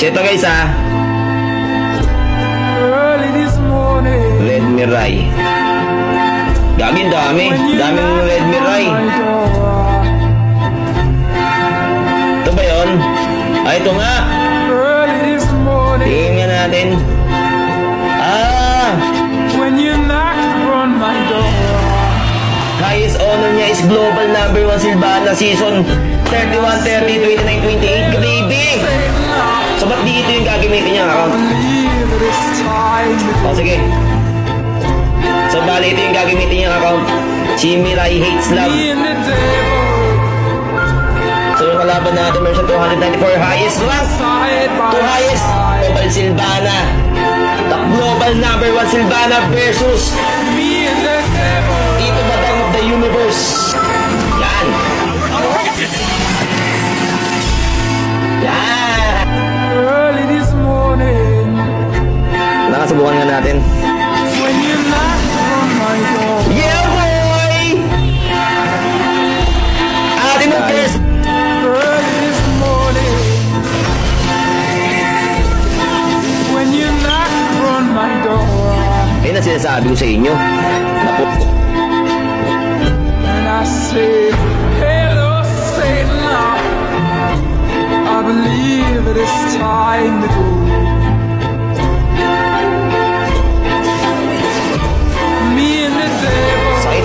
So ito guys Red Mirai. Gagin daming Red Mirai. Ito ba yun? Ay, ito nga. Tingnan nga natin. Highest honor niya is global number 1 Silvana season 31, 30, 29, 28. Grabe! So ba't di ito yung gagamitin niya account? O sige. So bali ito yung gagamitin niya account. Si Mirai Hates Love. So yung kalaban natin meron siya 294 highest rank. 2 highest global Silvana. Top global number 1 Silvana versus Tito Badang of the Universe. Yan. Yan. Nakasubukan nga natin. Yeah boy! Atin mo first. Ayun ang sinasabi ko sa inyo. Naku. And I say, hello Satan, I believe it is time to go. Me and the devil Sakit.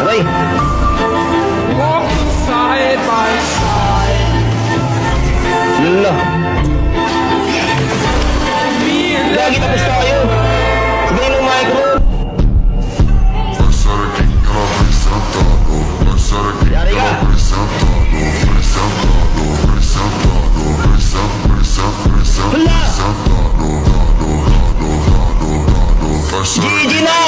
Okay. walking side by side. Lala. Me and the Lagi tapos tayo. Sabihin ng micro. Yari ka. Hala. GG na.